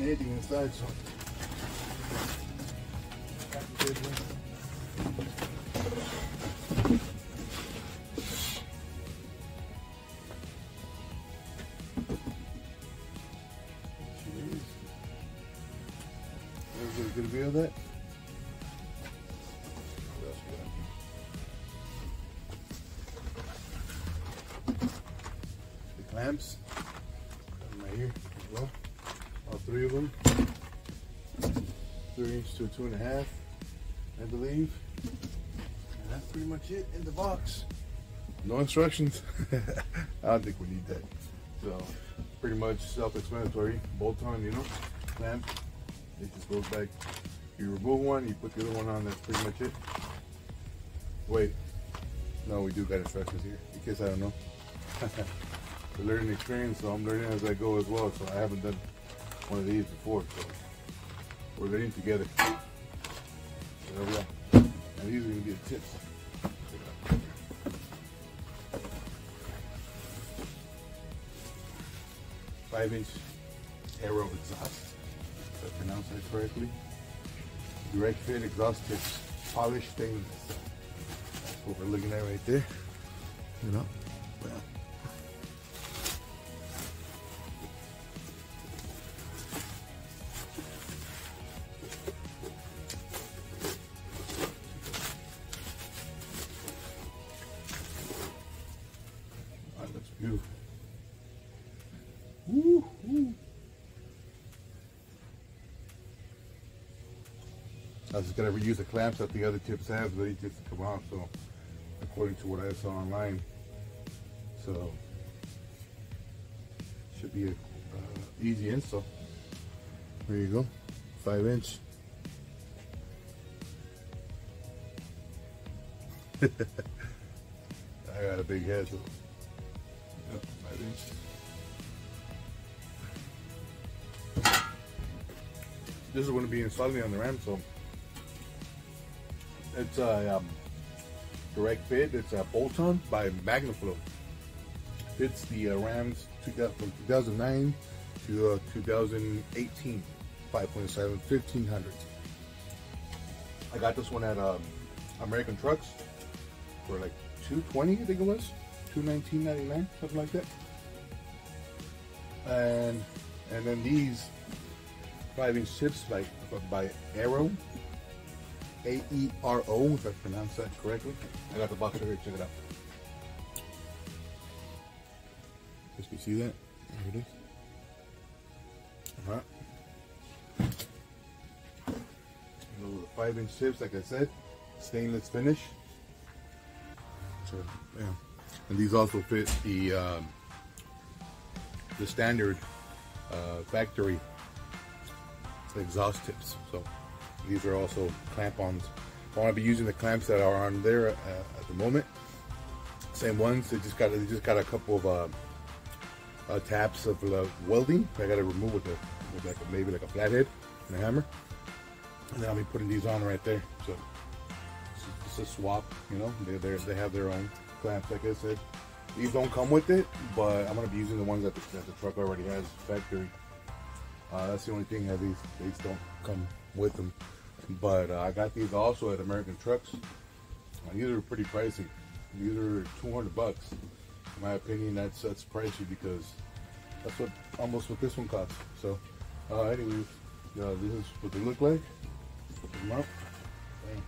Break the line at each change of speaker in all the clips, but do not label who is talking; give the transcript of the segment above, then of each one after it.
anything inside, so. There's a good view of that. What else we got? The clamps. Right here as well. All three of them. 3" to 2.5, I believe. And that's pretty much it in the box. No instructions. I don't think we need that. So pretty much self-explanatory. Bolt on, you know, clamp. It just goes back. You remove one, you put the other one on. That's pretty much it. Wait, no, we do got instructions here. In case I don't know. The learning experience, so I'm learning as I go as well. So I haven't done one of these before, so we're learning together. So there we go. And these are gonna be the tips. 5" arrow exhaust, if I pronounce that correctly. Direct fit exhaust tips, polished stainless. That's what we're looking at right there. You know. Well. That looks beautiful. Woo, woo. I was just gonna reuse the clamps that the other tips have, but these just come off. So, according to what I saw online, so should be a easy install. There you go, 5" I got a big head, so yep, 5". This is going to be installing on the Ram, so it's a direct fit. It's a bolt-on by Magnaflow. It's the Rams from 2009 to 2018, 5.7 1500. I got this one at American Trucks for like $220, I think it was, $219.99, something like that. And then these 5" tips by Aero, A-E-R-O, if I pronounce that correctly. I got the box right here, check it out. Just you see that? There it is. Alright. The 5" tips, like I said, stainless finish. So, yeah. And these also fit the standard factory exhaust tips. So these are also clamp-ons. I want to be using the clamps that are on there at the moment. Same ones. They just got a couple of taps of welding. I got to remove with maybe like a flathead and a hammer. And then I'll be putting these on right there. So it's a swap. You know, they have their own clamps. Like I said, these don't come with it, but I'm gonna be using the ones that the truck already has factory. That's the only thing that these don't come with them. But I got these also at American Trucks. These are pretty pricey. These are $200. In my opinion, that's pricey because that's almost what this one costs. So, anyways, this is what they look like. Put them up. Bang.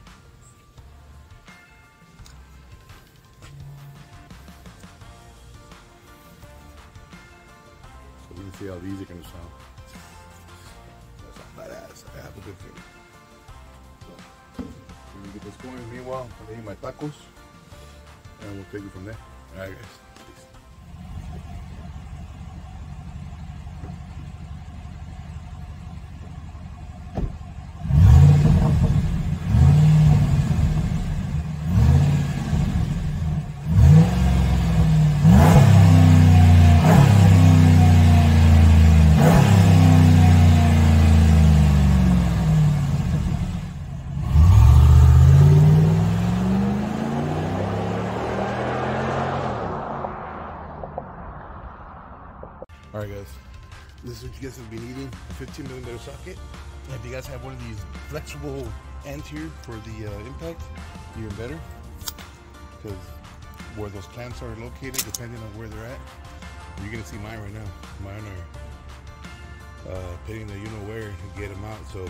So we're gonna see how these are gonna sound. Badass. I have a good feeling. So, we're gonna get this going. Meanwhile, I'm gonna eat my tacos, and we'll take it from there. All right, guys. Peace. Alright guys, this is what you guys have been needing, a 15mm socket. And if you guys have one of these flexible ends here for the impact, even better, because where those clamps are located, depending on where they're at, you're gonna see mine right now. Mine are pitting the you-know-where to get them out. So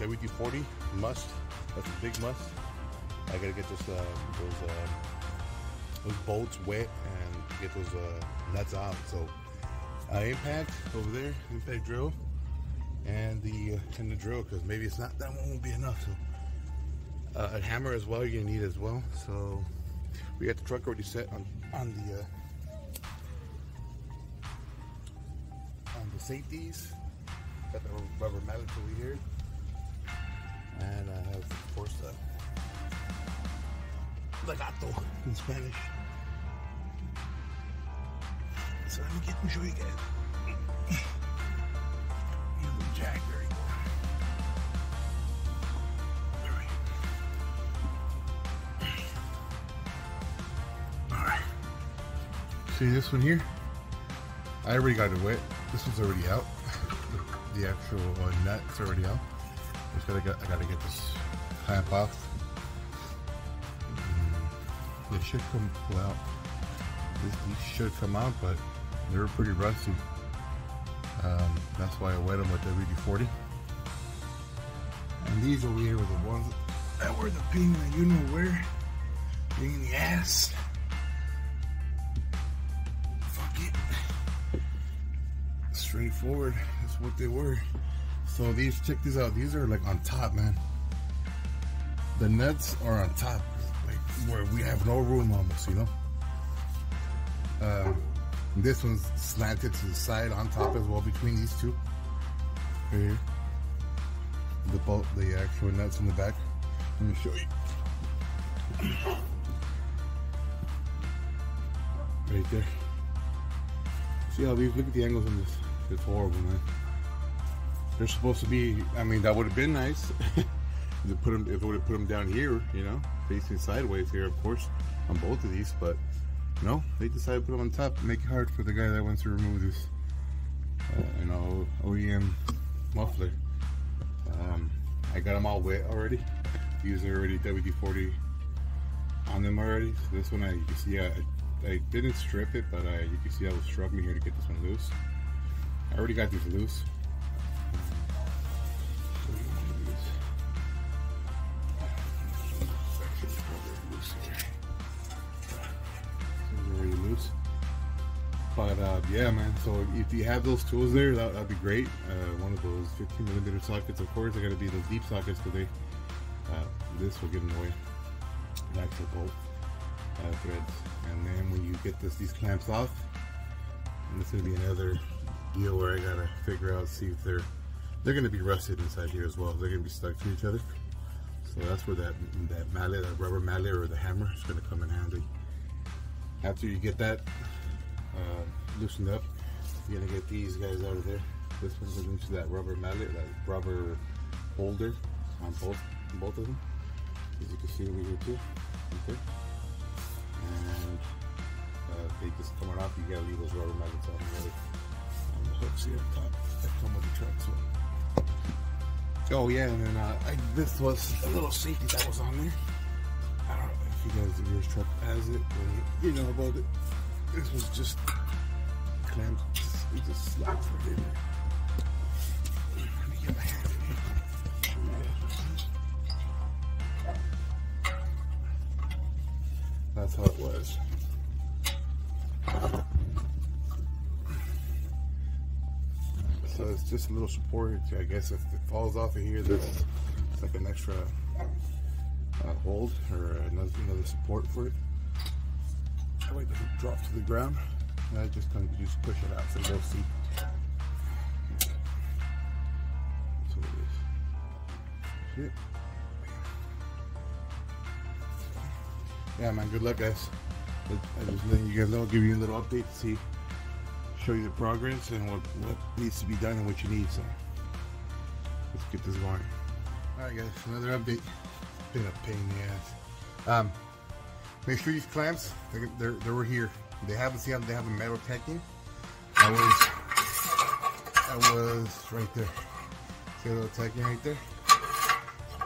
WD-40 must. That's a big must. I gotta get those bolts wet and get those nuts out. So impact over there, impact drill, and the drill, because maybe it's not, that one won't be enough. So a hammer as well, you're gonna need as well. So we got the truck already set on the safeties. Got the rubber mallets over here, and I have, of course, the gato in Spanish. So let me get and show you guys. Here's the jack. There you go. Alright. See this one here? I already got it wet. This one's already out. The actual nut's already out. I gotta get this clamp off. They should come out. These should come out, but they're pretty rusty. That's why I wet them with WD-40. And these over here were the ones that were the pain in the you-know-where, pain in the ass. Fuck it. Straightforward. That's what they were. So these, check these out. These are like on top, man. The nuts are on top, like where we have no room almost, you know. This one's slanted to the side on top as well, between these two. Right here. The actual nuts in the back. Let me show you. Right there. See how these, look at the angles on this. It's horrible, man. They're supposed to be, I mean, that would have been nice. If it would have put them down here, you know, facing sideways here, of course, on both of these, but no, they decided to put them on top, make it hard for the guy that wants to remove this, you know, OEM muffler. I got them all wet already, using already WD-40 on them already. So this one, you can see, I didn't strip it, but you can see I was scrubbing here to get this one loose. I already got these loose. But yeah, man, so if you have those tools there, that'd be great. One of those 15mm sockets, of course, they're going to be those deep sockets today. This will get in the way. An actual bolt threads. And then when you get these clamps off, and it's going to be another deal where I got to figure out, see if they're going to be rusted inside here as well. They're going to be stuck to each other. So that's where that mallet, that rubber mallet or the hammer is going to come in handy. After you get that loosened up, you're gonna get these guys out of there. This one's going into that rubber mallet, that rubber holder on both of them, as you can see over here too. Okay, and they just coming off. You gotta leave those rubber magnets on the hooks here on top that come with the truck. So, oh yeah, and then this was a little safety that was on there. I don't know if you guys, yours truck has it, but you know about it. This was just clamped. It just slapped right in there. Let me get my hand in here. That's how it was. So it's just a little support. I guess if it falls off of here, there's like an extra hold or another support for it. That way it doesn't drop to the ground. And I just kind of just push it out so you'll see. That's what it is. Shit. Yeah, man, good luck, guys. I just letting you guys know, give you a little update to see, show you the progress and what needs to be done and what you need. So let's get this going. All right, guys, another update. Been a pain in the ass. Make sure these clamps, they were here. They have a metal tacking. I I was right there. See a little tagging right there?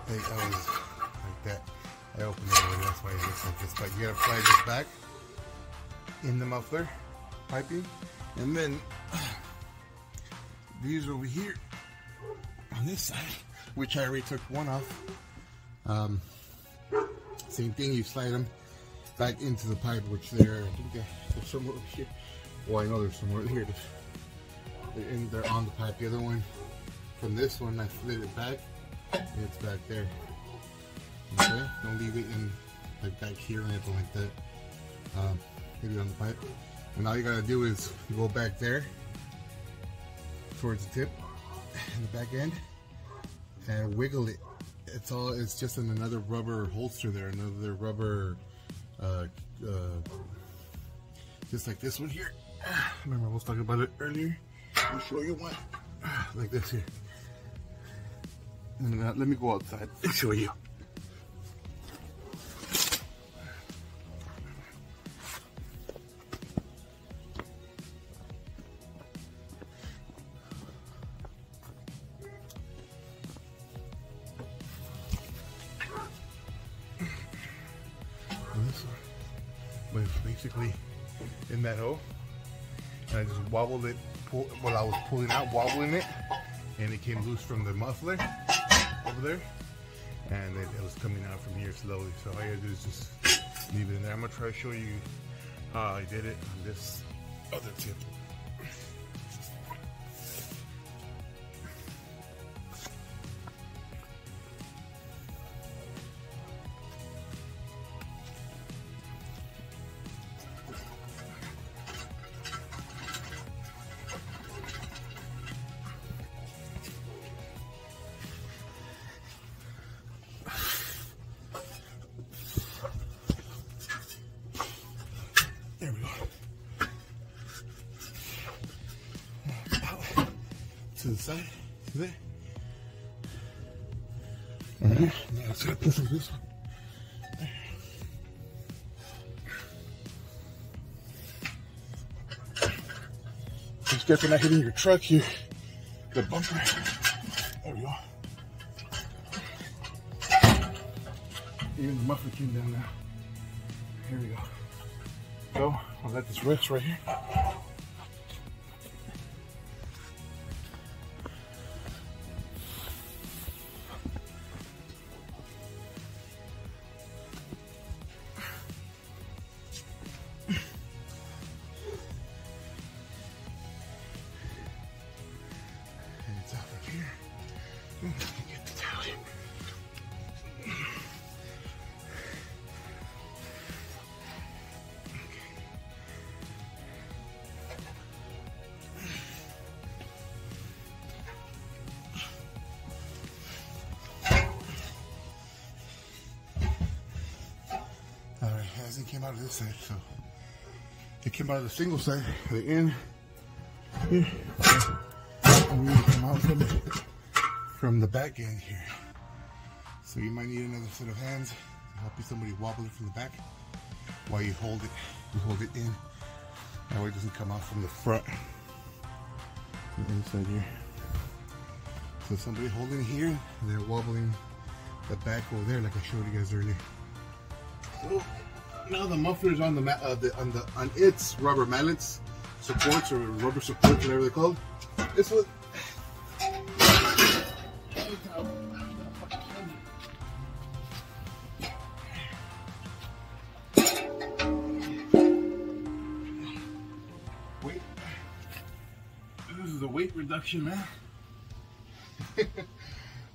I was like that. I opened it over, that's why it looks like this. But you gotta apply this back in the muffler piping, and then these over here on this side, which I already took one off. Same thing, you slide them back into the pipe, which I think there's somewhere over here. Well, I know there's somewhere here. They're on the pipe. The other one, from this one, I slid it back, and it's back there. Okay, don't leave it in like back here or anything like that. Leave it on the pipe. And all you gotta do is go back there towards the tip and the back end and wiggle it. It's just in another rubber holster there, another rubber, just like this one here. Remember I was talking about it earlier? I'll show you one like this here. And let me go outside and show you. But it's basically in that hole, and I just wobbled it while I was pulling out, wobbling it, and it came loose from the muffler over there, and it was coming out from here slowly. So all I gotta do is just leave it in there. I'm gonna try to show you how I did it on this other tip. There we go. To the side, see there? Alright, now let's go push this one. Just careful not hitting your truck here. The bumper. There we go. Even the muffler came down now. Here we go. So I'll let this rest right here. And it's out right here. Get the towel here. Alright, as it came out of this side, so it came out of the single side, the end here, and we come out from the back end here. So you might need another set of hands to help you somebody wobble it from the back while you hold it. You hold it in. That way it doesn't come out from the front. The inside here. So somebody holding it here, and they're wobbling the back over there, like I showed you guys earlier. So now the muffler is on on its rubber mallets, supports, or rubber supports, whatever they're called. This one. Wait. This is a weight reduction, man.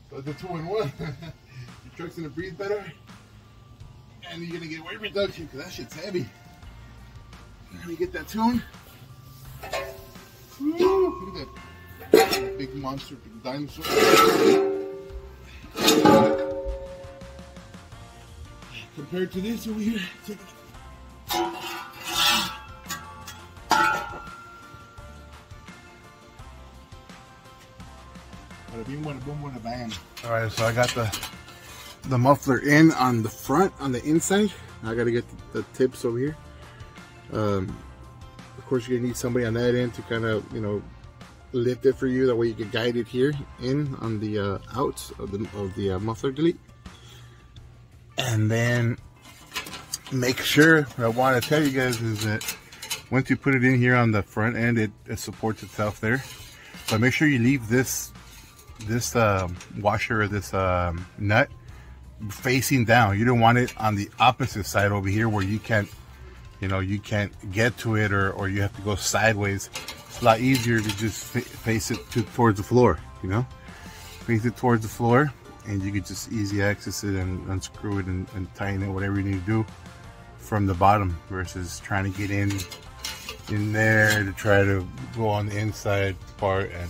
So the 2-in-1. Your truck's gonna breathe better. And you're gonna get weight reduction because that shit's heavy. Let me get that tune. Woo, look at that big monster, big dinosaur. Compared to this over here, check it out. Bada bing, bada boom, bada bang. All right, so I got the muffler in on the front, on the inside. I gotta get the tips over here. Of course, you're gonna need somebody on that end to kind of, you know, lifted for you. That way you can guide it here in on the out of the muffler delete. And then make sure, what I want to tell you guys is that once you put it in here on the front end, it supports itself there. So make sure you leave this washer or this nut facing down. You don't want it on the opposite side over here where you can't, you can't get to it, or you have to go sideways. It's a lot easier to just face it towards the floor, face it towards the floor, and you could just easy access it and unscrew it and tighten it, whatever you need to do from the bottom, versus trying to get in there to try to go on the inside part, and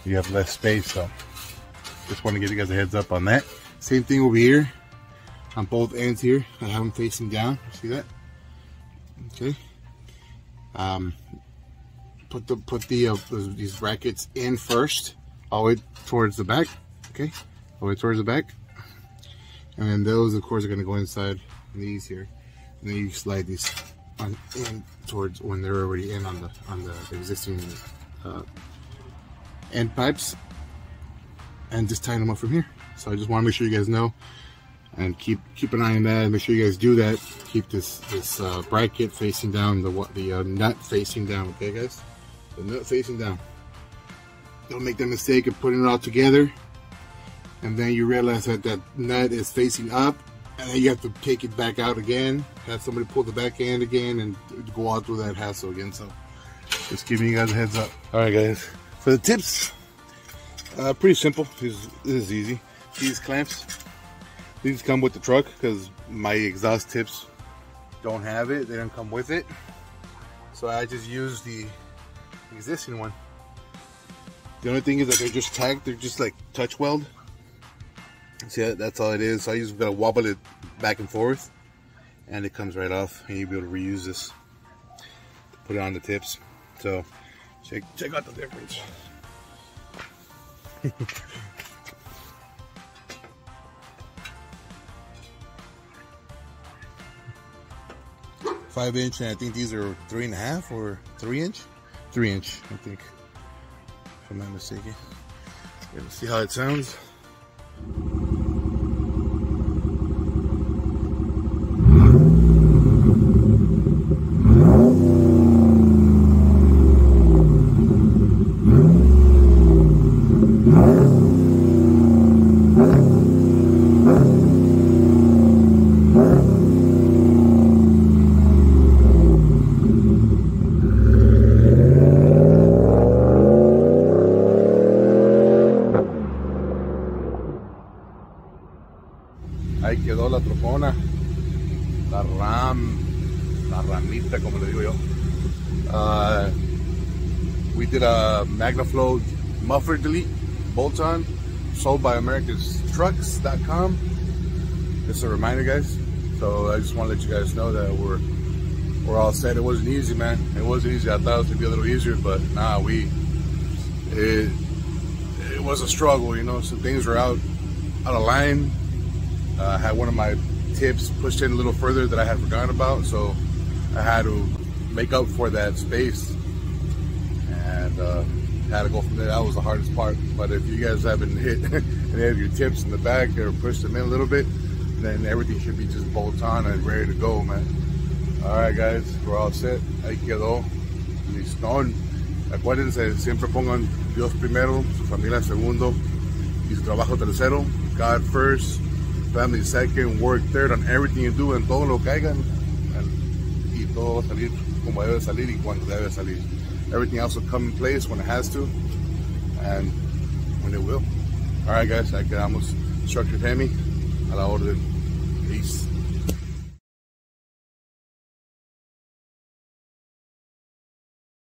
you have less space. So just want to give you guys a heads up on that. Same thing over here on both ends here. I have them facing down. See that? Okay. Put these brackets in first, all the way towards the back. Okay, all the way towards the back, and then those, of course, are going to go inside these here, and then you slide these on in towards when they're already in on the existing end pipes, and just tighten them up from here. So I just want to make sure you guys know, and keep an eye on that. Make sure you guys do that. Keep this bracket facing down, the nut facing down. Okay, guys, the nut facing down. Don't make the mistake of putting it all together, and then you realize that that nut is facing up, and then you have to take it back out again, have somebody pull the back end again, and go out through that hassle again. So just giving you guys a heads up. All right, guys, for the tips, pretty simple. This is easy. These clamps, these come with the truck because my exhaust tips don't have it. They don't come with it, so I just use the existing one. The only thing is that they're just tagged. They're just like touch weld. See, that's all it is. So I just gotta wobble it back and forth, and it comes right off, and you'll be able to reuse this to put it on the tips. So check out the difference. 5 inch, and I think these are 3.5 or 3 inch? 3 inch, I think, if I'm not mistaken. Let's see how it sounds. Ahí quedó la trocona, la ramita, como le digo yo. We did a Magnaflow muffler delete bolt-on, sold by americastrucks.com. Just a reminder, guys. So I just want to let you guys know that we're all set. It wasn't easy, man. It wasn't easy. I thought it was gonna be a little easier, but nah, it was a struggle. Some things were out of line. I had one of my tips pushed in a little further that I had forgotten about, so I had to make up for that space, and had to go from there. That was the hardest part. But if you guys haven't hit any of your tips in the back or pushed them in a little bit, then everything should be just bolt on and ready to go, man. Alright, guys, we're all set. Ahí quedó. Listón. Acuérdense, siempre pongan Dios primero, su familia segundo y su trabajo tercero. God first, family second, work third on everything you do, and todo lo que hagan, y todo va a salir como debe salir y cuando debe salir. Everything else will come in place when it has to, and when it will. Alright, guys, ahí quedamos. Structured Hemi, a la orden. Peace.